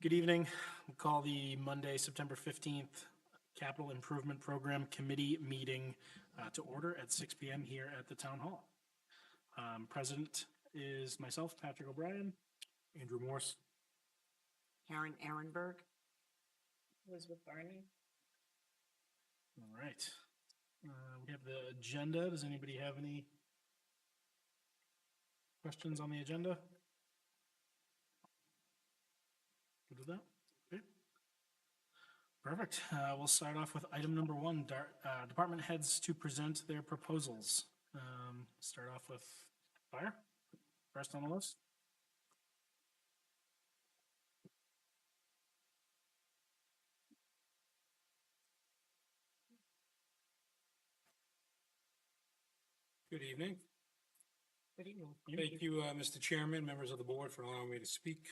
Good evening. We'll call the Monday, September 15th Capital Improvement Program Committee meeting to order at 6 PM here at the Town Hall. President is myself, Patrick O'Brien. Andrew Morse. Karen Ehrenberg. Elizabeth Barney. All right. We have the agenda. Does anybody have any questions on the agenda? Good with that? Okay. Perfect. We'll start off with item number one, department heads to present their proposals. Start off with fire, first on the list. Good evening. Good evening. Thank you, Mr. Chairman, members of the board, for allowing me to speak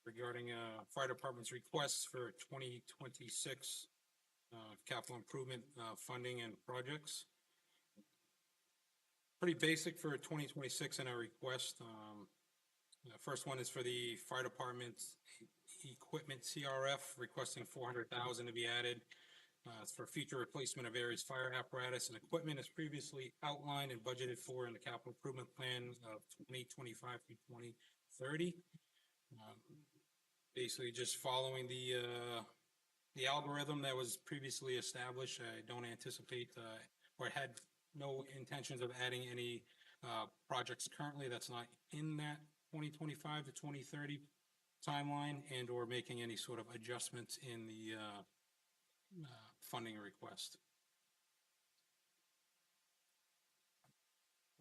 regarding fire department's requests for 2026 capital improvement funding and projects. Pretty basic for 2026 in our request. The first one is for the fire department's equipment CRF, requesting 400,000 to be added. It's for future replacement of various fire apparatus and equipment as previously outlined and budgeted for in the capital improvement plan of 2025 through 2030. Basically just following the algorithm that was previously established. I don't anticipate or had no intentions of adding any projects currently that's not in that 2025 to 2030 timeline, and or making any sort of adjustments in the funding request.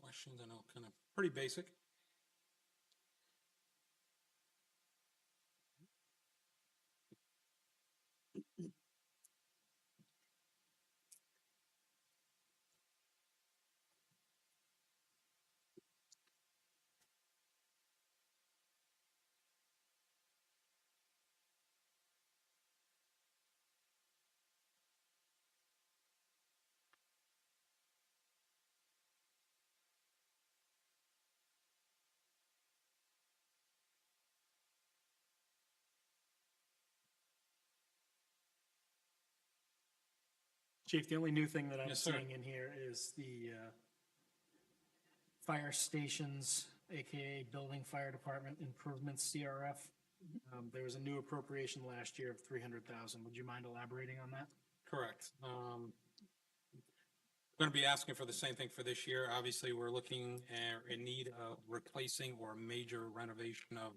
Questions? I know, kind of pretty basic. Chief, the only new thing that I'm Yes, sir. seeing in here is the fire stations, AKA Building Fire Department Improvements CRF. There was a new appropriation last year of 300,000. Would you mind elaborating on that? Correct. Going to be asking for the same thing for this year. Obviously, we're looking in need of replacing or major renovation of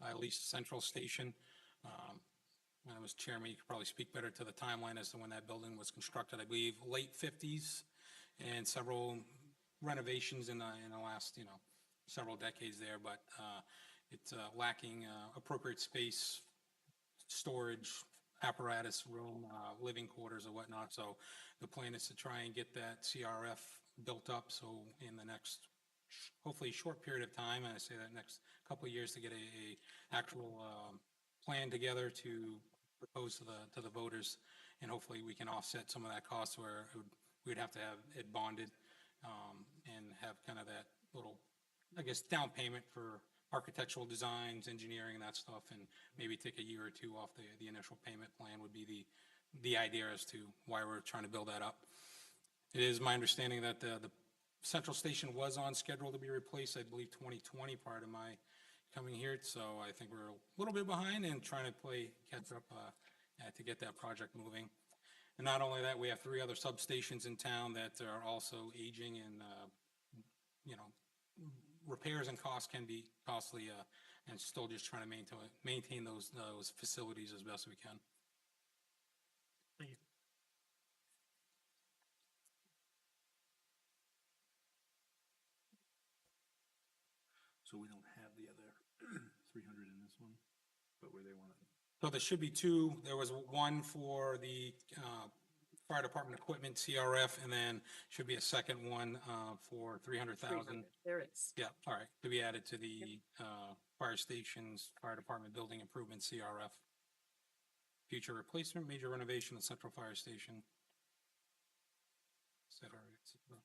at least Central Station. When I was chairman, you could probably speak better to the timeline as to when that building was constructed. I believe late 50s, and several renovations in the last, several decades there, but it's lacking appropriate space, storage, apparatus, room, living quarters or whatnot. So the plan is to try and get that CRF built up. So in the next, hopefully short period of time, and I say that next couple of years, to get a actual plan together to propose to the voters, and hopefully we can offset some of that cost where we'd have to have it bonded and have kind of that little, I guess, down payment for architectural designs, engineering, and that stuff, and maybe take a year or two off the initial payment plan would be the idea as to why we're trying to build that up. It is my understanding that the Central Station was on schedule to be replaced, I believe 2020, prior to my coming here. So I think we're a little bit behind and trying to play catch up to get that project moving. And not only that, we have 3 other substations in town that are also aging, and repairs and costs can be costly, and still just trying to maintain those facilities as best we can. Thank you. So we don't have the other 300 in this one, but where they want it. So there should be 2. There was one for the fire department equipment CRF, and then should be a second one for 300,000. There is. Yeah, all right, to be added to the fire stations, fire department building improvement CRF. Future replacement, major renovation of Central Fire Station, et cetera, et cetera.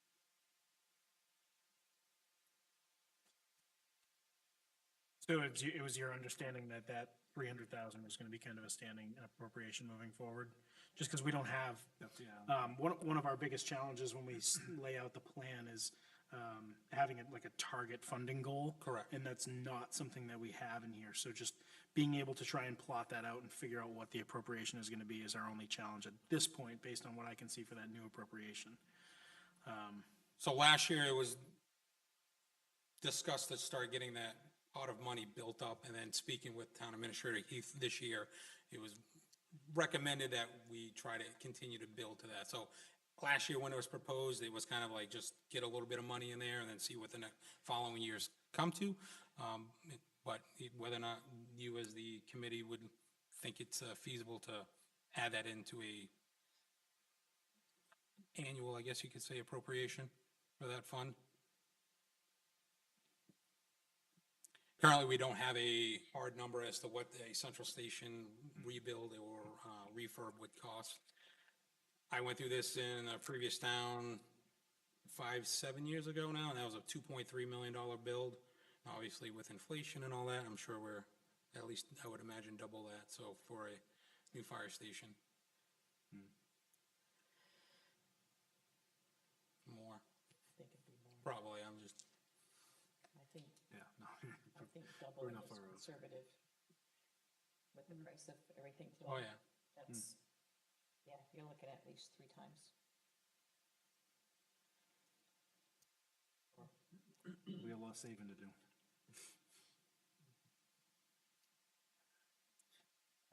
So it was your understanding that 300,000 was going to be kind of a standing appropriation moving forward, just because we don't have, Yeah. one of our biggest challenges when we lay out the plan is having it like a target funding goal. Correct. And that's not something that we have in here. So just being able to try and plot that out and figure out what the appropriation is going to be is our only challenge at this point, based on what I can see for that new appropriation. So last year it was discussed to start getting that pot of money built up, and then speaking with Town Administrator Heath this year, it was recommended that we try to continue to build to that. So last year when it was proposed, it was kind of like just get a little bit of money in there and then see what the following years come to. But whether or not you as the committee would think it's feasible to add that into a annual, I guess you could say, appropriation for that fund. Currently, we don't have a hard number as to what a central station rebuild or refurb would cost. I went through this in a previous town 7 years ago now, and that was a $2.3 million build. Obviously, with inflation and all that, I'm sure we're at least, I would imagine, double that. So for a new fire station. More, I think it'd be more. probably, I'm just, I think, Yeah, no. I think We're doubling not is far off. conservative with the price of everything today. oh yeah. That's, yeah, you're looking at least 3 times. We have a lot of saving to do.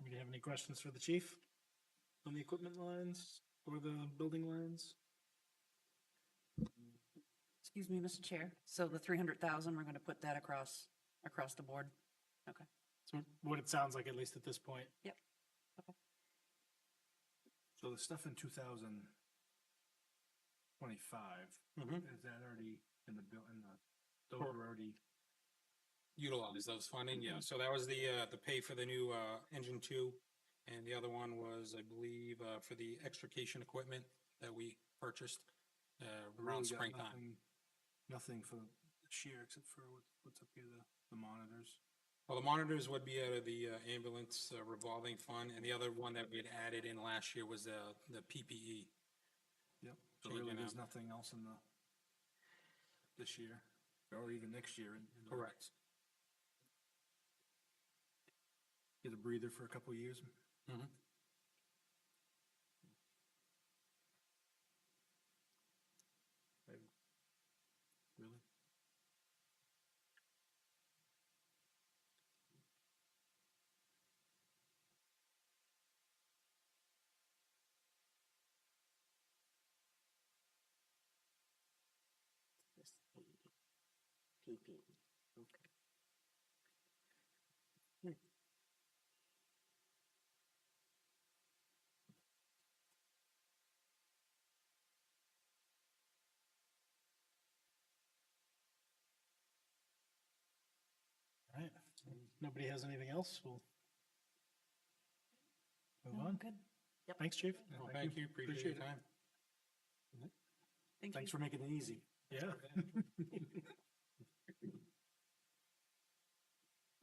Do you have any questions for the chief on the equipment lines or the building lines? Excuse me, Mr. Chair. So the 300,000, we're going to put that across the board? Okay. So what it sounds like, at least at this point. Yep. So the stuff in 2025, is that already in the bill, those were already, Utilize those funding, yeah. So that was the pay for the new engine 2, and the other one was, I believe, for the extrication equipment that we purchased really around got springtime. nothing for this year except for what's up here, the monitors. Well, the monitors would be out of the ambulance revolving fund, and the other one that we had added in last year was the PPE. Yep. So Changing really, there's out. nothing else in this year, or even next year. Correct. Get a breather for a couple of years. Mhm. Really? This PPE, okay. All right. Nobody has anything else? We'll move No, on. good. Thanks, chief. Well, thank you, appreciate your it. time. Thank you. Thanks for making it easy. Yeah.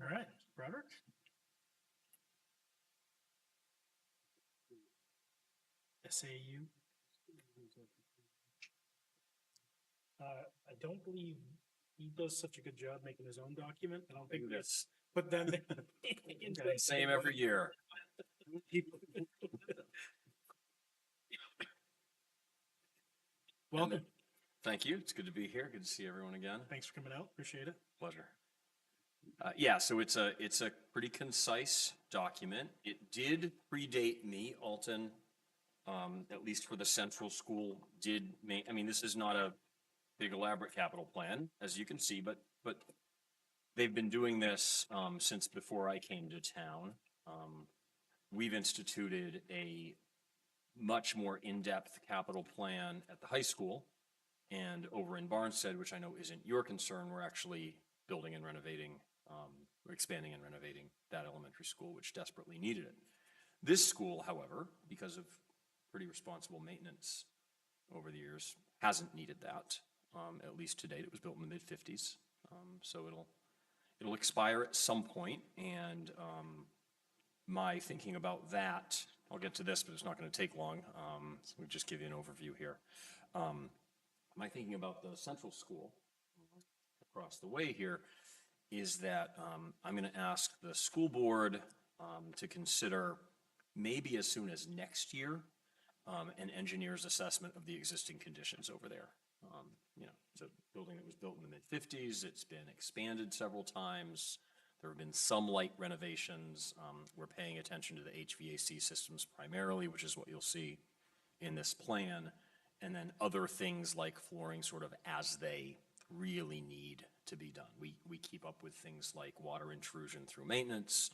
All right, Robert? SAU? I don't believe he does such a good job making his own document. I don't think that's, but then. Same every year. Welcome. Thank you. It's good to be here. Good to see everyone again. Thanks for coming out. Appreciate it. Pleasure. Yeah, so it's a pretty concise document. It did predate me. Alton, at least for the central school, did make, I mean, this is not a big elaborate capital plan, as you can see, but they've been doing this since before I came to town. We've instituted a much more in-depth capital plan at the high school, and over in Barnstead, which I know isn't your concern, we're actually building and renovating, we're expanding and renovating that elementary school, which desperately needed it. This school, however, because of pretty responsible maintenance over the years, hasn't needed that, at least to date. It was built in the mid-50s, so it'll expire at some point, and my thinking about that, I'll get to this, but it's not going to take long. So we'll just give you an overview here. My thinking about the central school across the way here is that I'm going to ask the school board to consider maybe as soon as next year an engineer's assessment of the existing conditions over there. You know, it's a building that was built in the mid-50s. It's been expanded several times. There have been some light renovations. We're paying attention to the HVAC systems primarily, which is what you'll see in this plan. And then other things like flooring sort of as they really need to be done. We keep up with things like water intrusion through maintenance.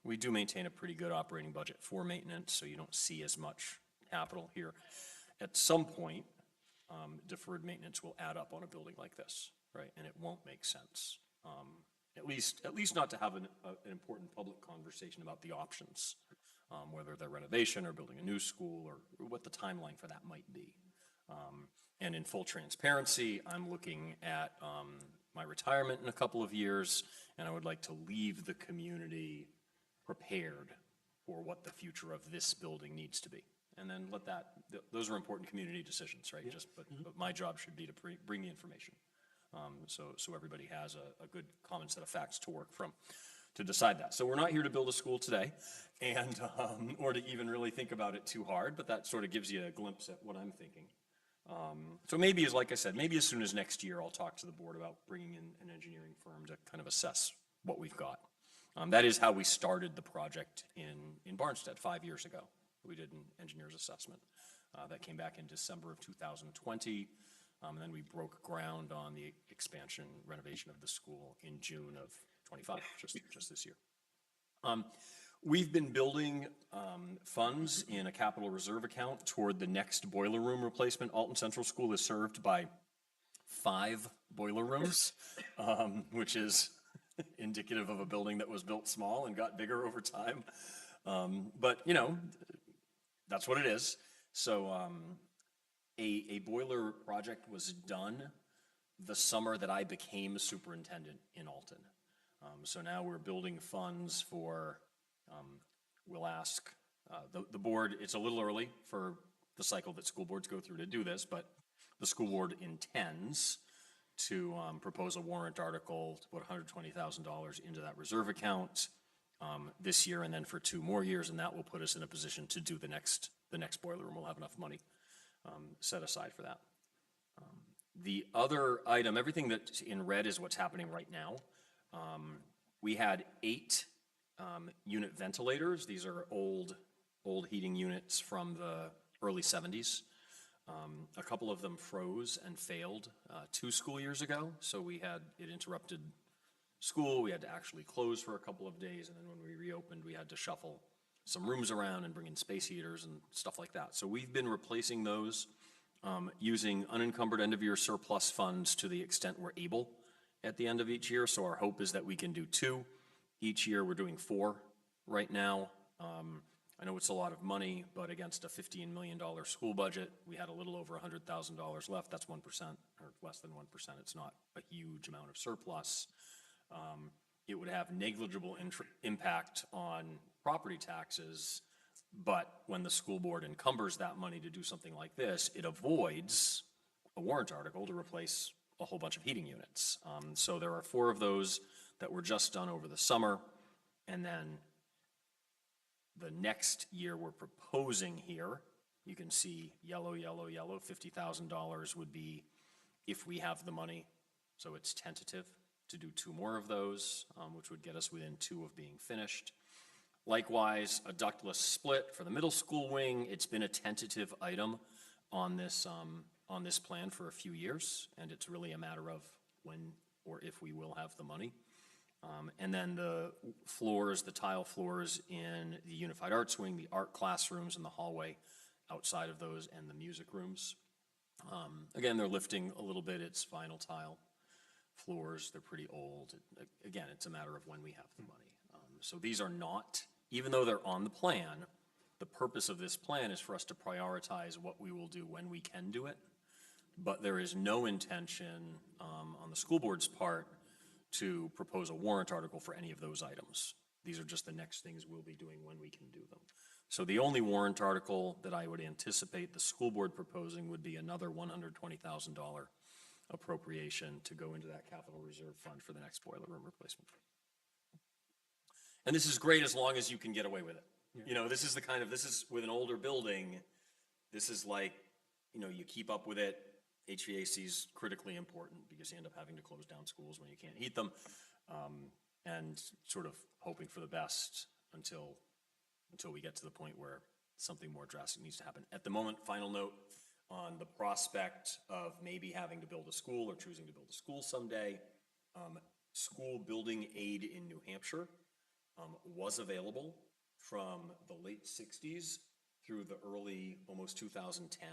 We do maintain a pretty good operating budget for maintenance, so you don't see as much capital here. At some point, deferred maintenance will add up on a building like this, right? And it won't make sense. At least not to have an important public conversation about the options, whether they're renovation or building a new school or what the timeline for that might be. And in full transparency, I'm looking at my retirement in a couple of years, and I would like to leave the community prepared for what the future of this building needs to be. And then let that, those are important community decisions, right? But my job should be to bring the information. So everybody has a good common set of facts to work from to decide that. So we're not here to build a school today and, or to even really think about it too hard, but that sort of gives you a glimpse at what I'm thinking. So maybe, as like I said, maybe as soon as next year, I'll talk to the board about bringing in an engineering firm to kind of assess what we've got. That is how we started the project in Barnstead 5 years ago. We did an engineer's assessment that came back in December of 2020. And then we broke ground on the expansion renovation of the school in June of 25, just this year. We've been building funds in a capital reserve account toward the next boiler room replacement. Alton Central School is served by 5 boiler rooms, which is indicative of a building that was built small and got bigger over time. But, you know, that's what it is. So a boiler project was done the summer that I became superintendent in Alton. So now we're building funds for, we'll ask the board, it's a little early for the cycle that school boards go through to do this, but the school board intends to propose a warrant article to put $120,000 into that reserve account this year and then for 2 more years, and that will put us in a position to do the next boiler room. We'll have enough money set aside for that. The other item, everything that's in red is what's happening right now. We had 8 unit ventilators. These are old heating units from the early 70s. A couple of them froze and failed 2 school years ago, so it interrupted school. We had to actually close for a couple of days, and then when we reopened, we had to shuffle some rooms around and bring in space heaters and stuff like that. So we've been replacing those using unencumbered end-of-year surplus funds to the extent we're able at the end of each year. So our hope is that we can do 2 each year. We're doing 4 right now. I know it's a lot of money, but against a $15 million school budget, we had a little over $100,000 left. That's 1% or less than 1%. It's not a huge amount of surplus. It would have negligible impact on property taxes, but when the school board encumbers that money to do something like this, it avoids a warrant article to replace a whole bunch of heating units. So there are 4 of those that were just done over the summer, and then the next year we're proposing here, you can see yellow, yellow, yellow, $50,000 would be if we have the money. So it's tentative to do 2 more of those, which would get us within 2 of being finished. Likewise, a ductless split for the middle school wing. It's been a tentative item on this plan for a few years, and it's really a matter of when or if we will have the money. And then the floors, the tile floors in the Unified Arts Wing, the art classrooms in the hallway outside of those, and the music rooms. Again, they're lifting a little bit. It's vinyl tile floors. They're pretty old. Again, it's a matter of when we have the money. So these are not, even though they're on the plan, the purpose of this plan is for us to prioritize what we will do when we can do it. But there is no intention on the school board's part to propose a warrant article for any of those items. These are just the next things we'll be doing when we can do them. So the only warrant article that I would anticipate the school board proposing would be another $120,000 appropriation to go into that capital reserve fund for the next boiler room replacement. And this is great as long as you can get away with it. You know, this is the kind of, this is with an older building, this is like, you know, you keep up with it. HVAC is critically important because you end up having to close down schools when you can't heat them, and sort of hoping for the best until we get to the point where something more drastic needs to happen. At the moment, final note on the prospect of maybe having to build a school or choosing to build a school someday. School building aid in New Hampshire was available from the late 60s through the early, almost 2010.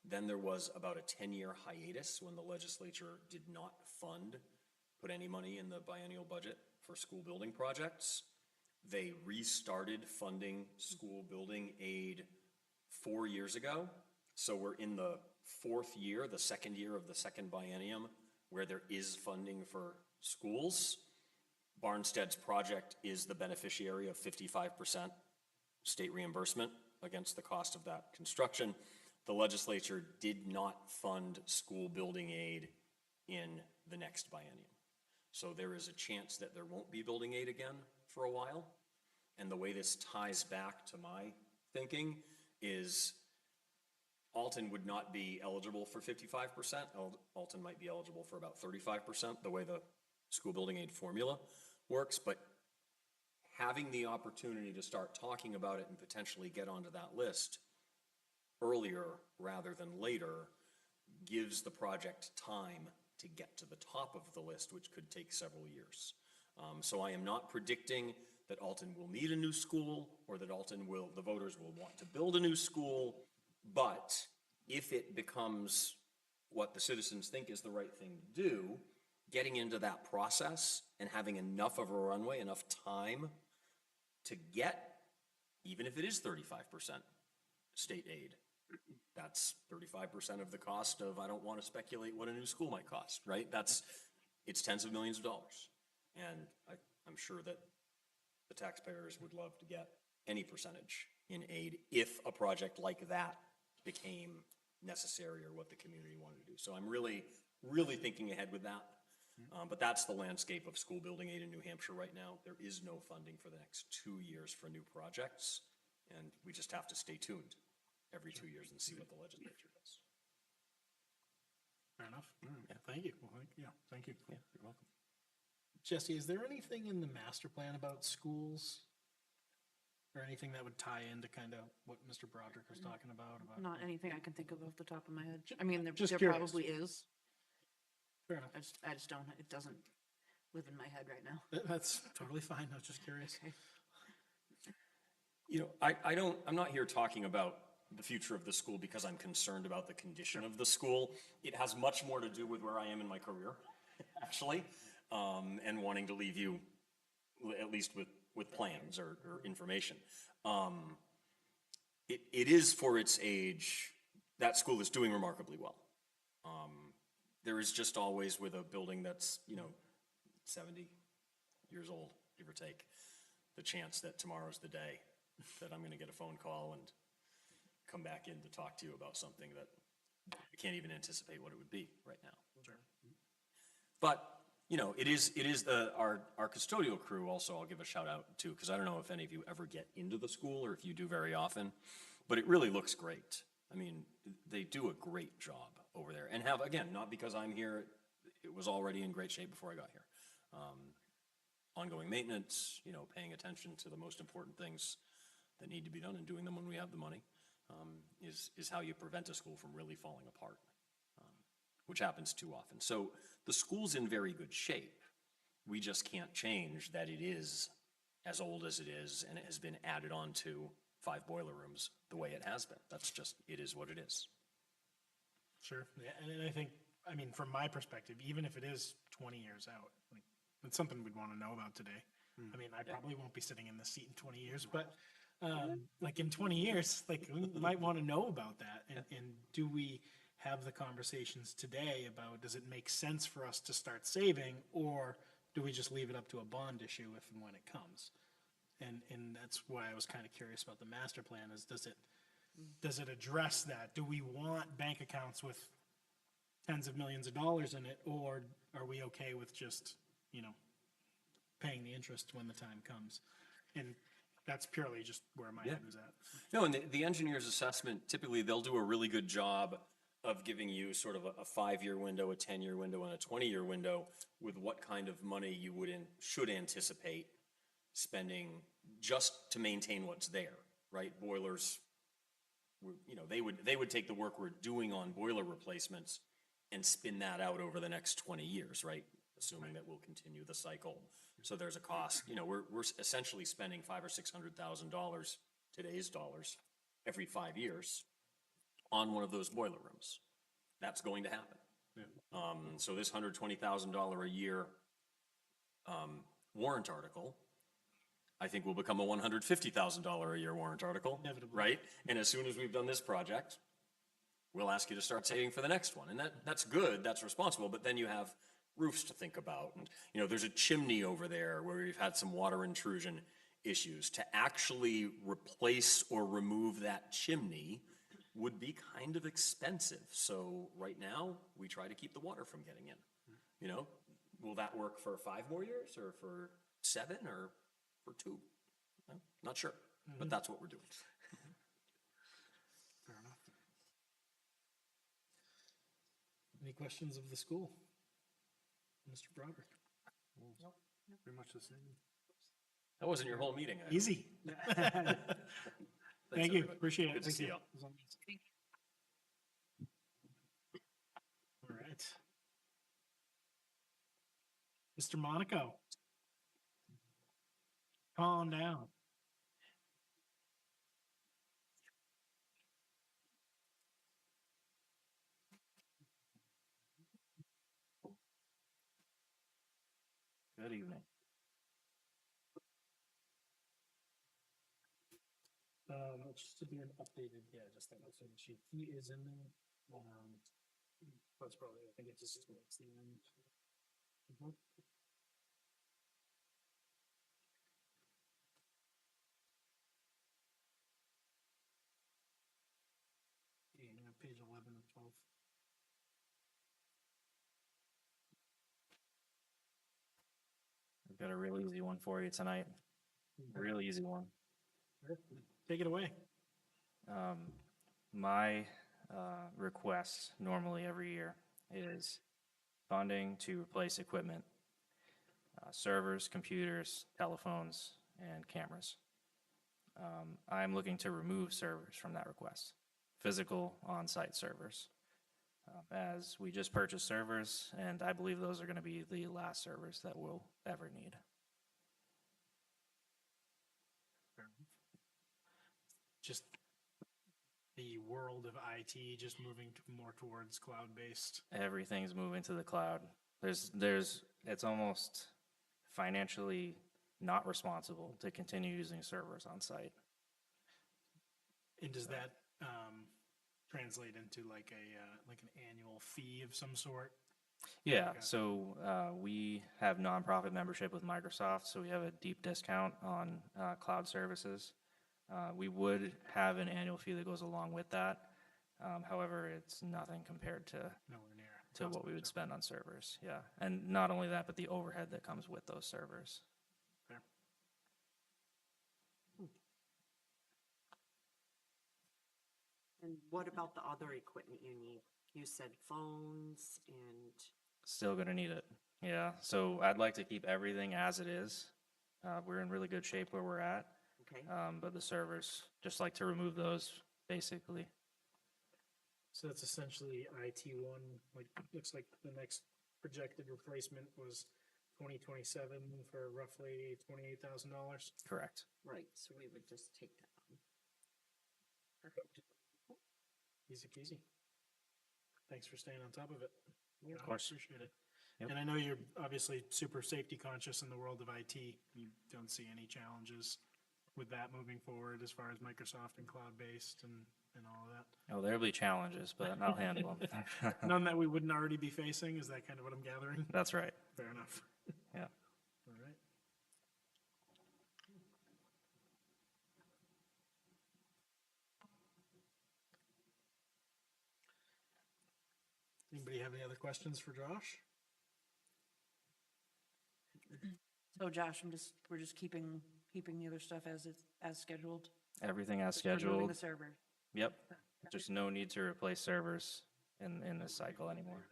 Then there was about a 10-year hiatus when the legislature did not put any money in the biennial budget for school building projects. They restarted funding school building aid 4 years ago. So we're in the fourth year, the second year of the second biennium, where there is funding for schools. Barnstead's project is the beneficiary of 55% state reimbursement against the cost of that construction. The legislature did not fund school building aid in the next biennium. So there is a chance that there won't be building aid again for a while. And the way this ties back to my thinking is Alton would not be eligible for 55%. Alton might be eligible for about 35%, the way the school building aid formula works. But having the opportunity to start talking about it and potentially get onto that list earlier rather than later gives the project time to get to the top of the list, which could take several years. So I am not predicting that Alton will need a new school or that the voters will want to build a new school, but if it becomes what the citizens think is the right thing to do, getting into that process and having enough of a runway, enough time to get, even if it is 35% state aid, that's 35% of the cost of, I don't want to speculate what a new school might cost, right? It's tens of millions of dollars. And I'm sure that the taxpayers would love to get any percentage in aid if a project like that became necessary or what the community wanted to do. So I'm really, really thinking ahead with that. But that's the landscape of school building aid in New Hampshire right now. There is no funding for the next 2 years for new projects. And we just have to stay tuned every 2 years and see what the legislature does. Fair enough. Yeah, thank you. Well, thank you. Yeah, you're welcome. Jesse, is there anything in the master plan about schools? Or anything that would tie into kind of what Mr. Broderick was talking about? Not anything I can think of off the top of my head. I mean, there Just there curious. probably is. Fair enough. I just don't, it doesn't live in my head right now. That's totally fine. I was just curious. Okay. You know, I'm not here talking about the future of the school because I'm concerned about the condition of the school. It has much more to do with where I am in my career, actually, and wanting to leave you at least with plans or information. It is for its age, that school is doing remarkably well. There is just always with a building that's, 70 years old, give or take, the chance that tomorrow's the day that I'm going to get a phone call and come back in to talk to you about something that I can't even anticipate what it would be right now. Sure. But, it is our custodial crew also, I'll give a shout out to, because I don't know if any of you ever get into the school or if you do very often, but it really looks great. I mean, they do a great job over there and have, again, not because I'm here, it was already in great shape before I got here. Ongoing maintenance, paying attention to the most important things that need to be done and doing them when we have the money, is how you prevent a school from really falling apart, which happens too often. So the school's in very good shape. We just can't change that it is as old as it is and it has been added on to 5 boiler rooms the way it has been. That's just, it is what it is. Sure. Yeah, and I think, from my perspective, even if it is 20 years out, it's something we'd want to know about today. I probably won't be sitting in this seat in 20 years, but in 20 years, we might want to know about that. And do we have the conversations today about, does it make sense for us to start saving, or do we just leave it up to a bond issue if and when it comes? And that's why I was kind of curious about the master plan is does it address that? Do we want bank accounts with tens of millions of dollars in it, or are we okay with just, paying the interest when the time comes? And that's purely just where my head was at. No, and the engineer's assessment, typically they'll do a really good job of giving you sort of a 5-year window, a 10-year window, and a 20-year window with what kind of money you should anticipate spending just to maintain what's there, right? Boilers, they would take the work we're doing on boiler replacements and spin that out over the next 20 years, right? Assuming that we'll continue the cycle. So there's a cost, we're essentially spending $500,000 or $600,000, today's dollars, every 5 years on one of those boiler rooms. That's going to happen. So this $120,000 a year warrant article, I think will become a $150,000 a year warrant article, right? And as soon as we've done this project, we'll ask you to start saving for the next one. And that's good, that's responsible, but then you have roofs to think about. And, there's a chimney over there where we've had some water intrusion issues. To actually replace or remove that chimney would be kind of expensive. So right now, we try to keep the water from getting in. Will that work for 5 more years or for 7 or for 2? Not sure, but that's what we're doing. Fair enough. Any questions of the school? Mr. Broderick? Pretty much the same. That wasn't your whole meeting. Easy. Thanks, Thank you, everybody. appreciate it. Good to Thank see you. y'all. All right. Mr. Monaco. Calm down. Good evening. Just to be an updated, just that was sheet. He is in there. That's probably, I think it's just towards the end. Yeah, page 11 of 12. I've got a real easy one for you tonight. A real easy one. Take it away. My request normally every year is funding to replace equipment, servers, computers, telephones, and cameras. I'm looking to remove servers from that request, physical on-site servers, as we just purchased servers, and I believe those are going to be the last servers that we'll ever need. Just the world of IT just moving more towards cloud-based. Everything's moving to the cloud. It's almost financially not responsible to continue using servers on site. And does that translate into like an annual fee of some sort? Yeah, Okay. so we have nonprofit membership with Microsoft, so we have a deep discount on cloud services. We would have an annual fee that goes along with that. However, it's nothing compared to Nowhere near. what we would spend on servers. Yeah, and not only that, but the overhead that comes with those servers. Fair. And what about the other equipment you need? You said phones and, Still gonna need it. Yeah, so I'd like to keep everything as it is. We're in really good shape where we're at, okay, but the servers, just like to remove those, basically. So that's essentially IT1, like, looks like the next projected replacement was 2027 for roughly $28,000. Correct. right, so we would just take that on. Perfect. Easy peasy. Thanks for staying on top of it. Of course. Appreciate it. Yep. And I know you're obviously super safety conscious in the world of IT. You don't see any challenges with that moving forward as far as Microsoft and cloud-based and all of that? Oh, there'll be challenges, but I'll handle them. None that we wouldn't already be facing? Is that kind of what I'm gathering? That's right. Fair enough. Yeah. All right. Anybody have any other questions for Josh? So Josh, we're just keeping the other stuff as scheduled? Everything as Just removing scheduled. the server. Yep. Just no need to replace servers in this cycle anymore.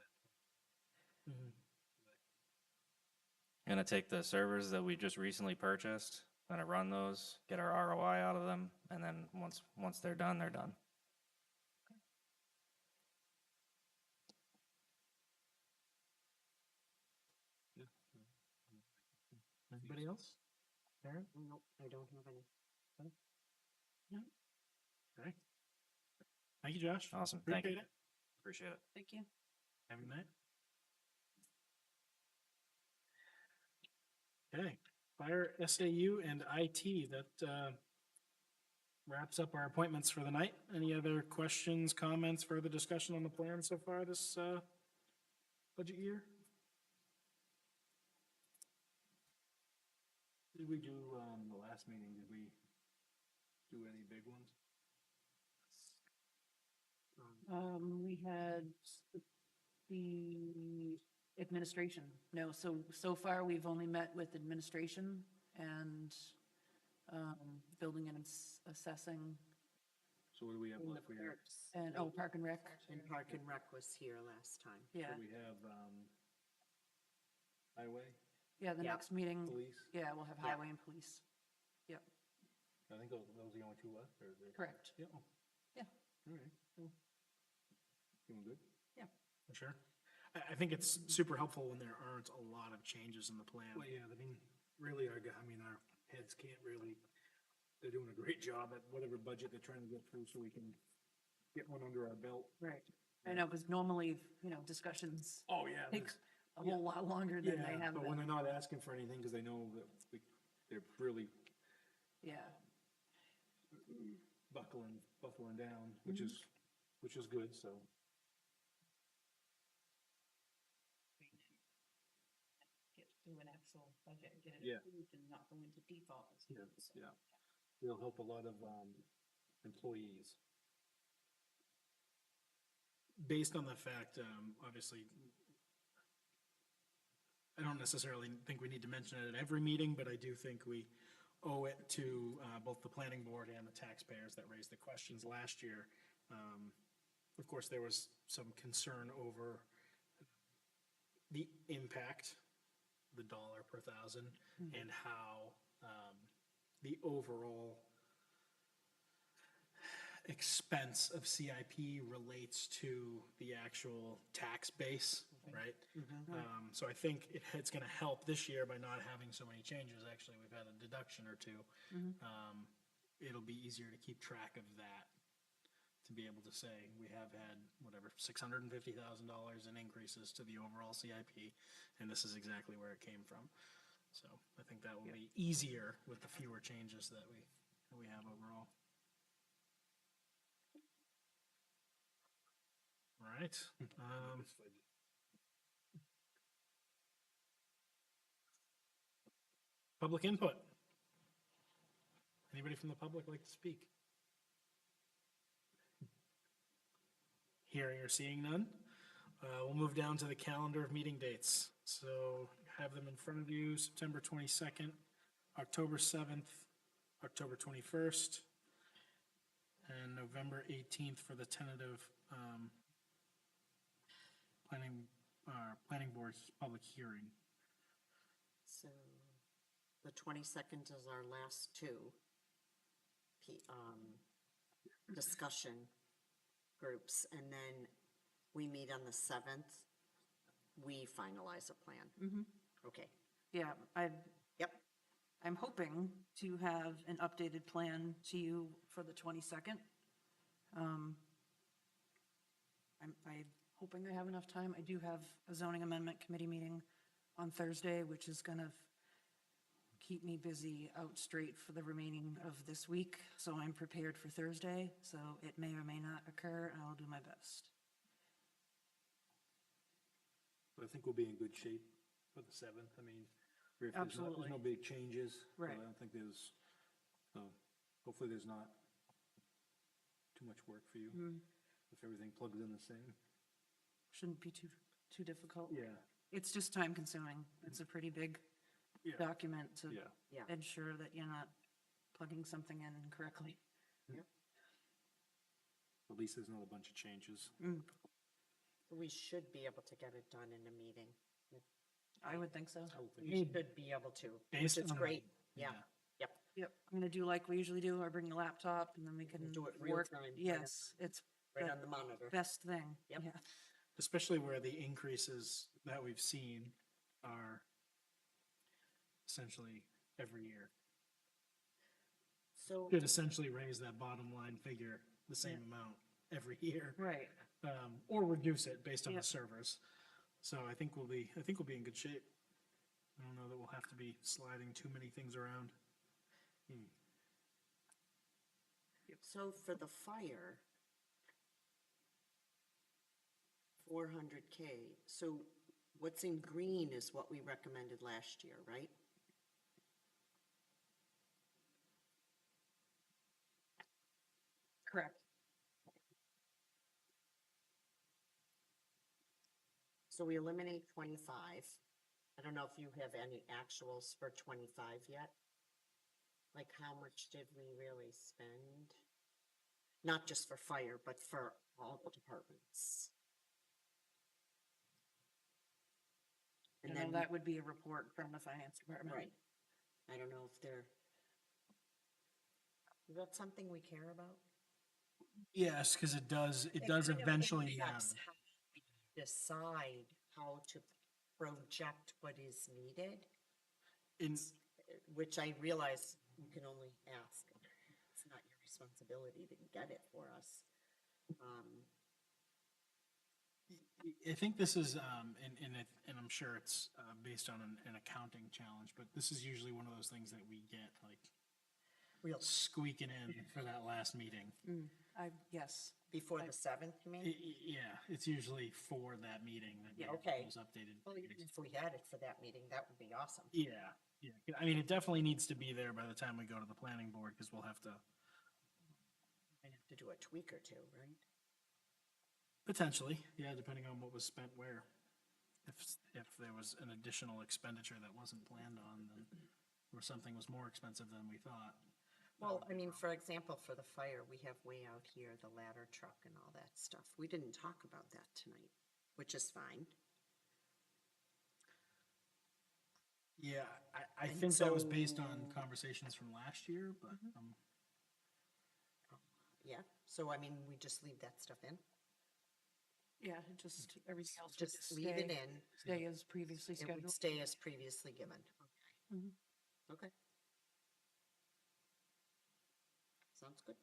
Gonna take the servers that we just recently purchased, gonna run those, get our ROI out of them, and then once they're done, they're done. Anybody else? Aaron? Nope, I don't have any. Okay. Thank you, Josh. Awesome. Thank you. Appreciate it. Appreciate it. Thank you. Have a good night. Okay, fire, SAU, and IT, that wraps up our appointments for the night. Any other questions, comments, further discussion on the plan so far this budget year? Did we do, the last meeting, did we do any big ones? We had the administration. No, so far we've only met with administration and building and assessing So what do we have left? We have, and, Park and Rec. And Park and Rec was here last time. Yeah, so we have, highway, yeah, the Yeah. next meeting, police, yeah, we'll have Yeah. highway and police. Yep, I think those are the only two left, or? correct. Yeah. Yeah. All right. Well, Doing good? For sure. I think it's super helpful when there aren't a lot of changes in the plan. Well, yeah, I mean, really, our heads can't really, they're doing a great job at whatever budget they're trying to get through, so we can get one under our belt. Right. I know, because normally, discussions Oh, yeah. take a whole lot longer than they have But when been. they're not asking for anything, because they know that they're really Yeah, buckling down, which is good, so. Get through an actual budget, and get it Yeah. approved and not go into default. Yeah. It'll help a lot of, employees. Based on the fact, obviously, I don't necessarily think we need to mention it at every meeting, but I do think we owe it to both the planning board and the taxpayers that raised the questions last year. Of course, there was some concern over the impact, the dollar per thousand, and how the overall expense of CIP relates to the actual tax base, right? So I think it's gonna help this year by not having so many changes. Actually, we've had a deduction or two. It'll be easier to keep track of that, to be able to say, we have had, whatever, $650,000 in increases to the overall CIP, and this is exactly where it came from. So I think that will be easier with the fewer changes that we have overall. All right. Public input. Anybody from the public like to speak? Hearing or seeing none. We'll move down to the calendar of meeting dates. So have them in front of you, September 22nd, October 7th, October 21st, and November 18th for the tentative planning board's public hearing. So the 22nd is our last two discussion groups, and then we meet on the 7th. We finalize a plan. Okay. yeah, Yep. I'm hoping to have an updated plan to you for the 22nd. I'm hoping I have enough time. I do have a zoning amendment committee meeting on Thursday, which is gonna keep me busy out straight for the remaining of this week. So I'm prepared for Thursday, so it may or may not occur, and I'll do my best. But I think we'll be in good shape for the 7th. I mean, if there's no Absolutely. big changes. so Right. I don't think there's, hopefully there's not too much work for you, if everything plugs in the same. Shouldn't be too difficult. Yeah. It's just time consuming. It's a pretty big Yeah. document to Yeah. Yeah. ensure that you're not plugging something in incorrectly. At least there's not a bunch of changes. We should be able to get it done in a meeting. I would think so. I would think We should be able to, which Based is on- great. Yeah, yep. Yep, I'm gonna do like we usually do. I bring the laptop and then we can Do it real work. time, right on- Yes, it's Right the on the monitor. best thing. Yep. Yeah. Especially where the increases that we've seen are essentially every year. So, Could essentially raise that bottom line figure the same amount every year. Right. Or reduce it based on the Yep. servers. So I think we'll be in good shape. I don't know that we'll have to be sliding too many things around. so for the fire, 400K, so what's in green is what we recommended last year, right? Correct. So we eliminate 25. I don't know if you have any actuals for 25 yet? Like how much did we really spend? Not just for fire, but for all the departments. And And then then, that would be a report from the finance department. right, I don't know if they're, is that something we care about? Yes, because it does It kind of eventually, impacts how we decide how to project what is needed, in, which I realize you can only ask. It's not your responsibility to get it for us. I think this is, and I'm sure it's based on an accounting challenge, but this is usually one of those things that we get like Real, squeaking in for that last meeting. Yes. before the 7th, you mean? Yeah, it's usually for that meeting that Yeah, we okay. get those updated. Well, even if we had it for that meeting, that would be awesome. Yeah, yeah. I mean, it definitely needs to be there by the time we go to the planning board, because we'll have to I'd have to do a tweak or two, right? potentially, yeah, depending on what was spent where. If there was an additional expenditure that wasn't planned on, then, or something was more expensive than we thought. Well, I mean, for example, for the fire, we have way out here, the ladder truck and all that stuff. We didn't talk about that tonight, which is fine. Yeah, I And think that was based so- on conversations from last year, but, Yeah, so I mean, we just leave that stuff in? Yeah, it just, everything else would Just leave it stay, in. stay as previously It would scheduled. stay as previously given. Mhm. Okay. Sounds good.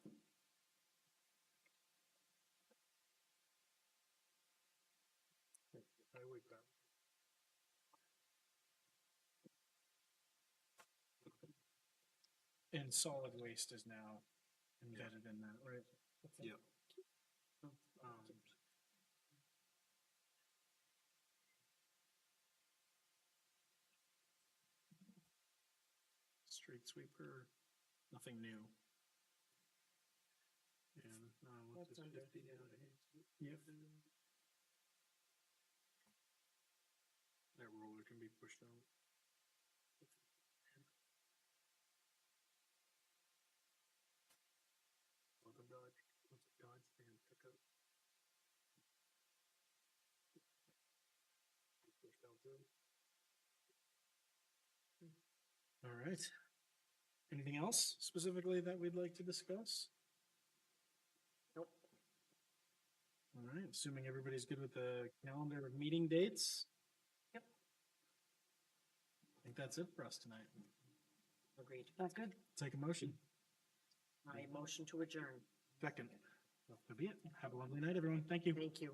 Highway department. and solid waste is now embedded in that, right? Yep. Street sweeper, nothing new. And, what's this, 50 down here? Yep. That roller can be pushed out. Or the Dodge, what's the Dodge stand pickup? Pushed out too. All right. Anything else specifically that we'd like to discuss? Nope. All right, assuming everybody's good with the calendar of meeting dates? Yep. I think that's it for us tonight. Agreed. Sounds good. Take a motion. I motion to adjourn. Second. That'll be it. Have a lovely night, everyone. Thank you. Thank you.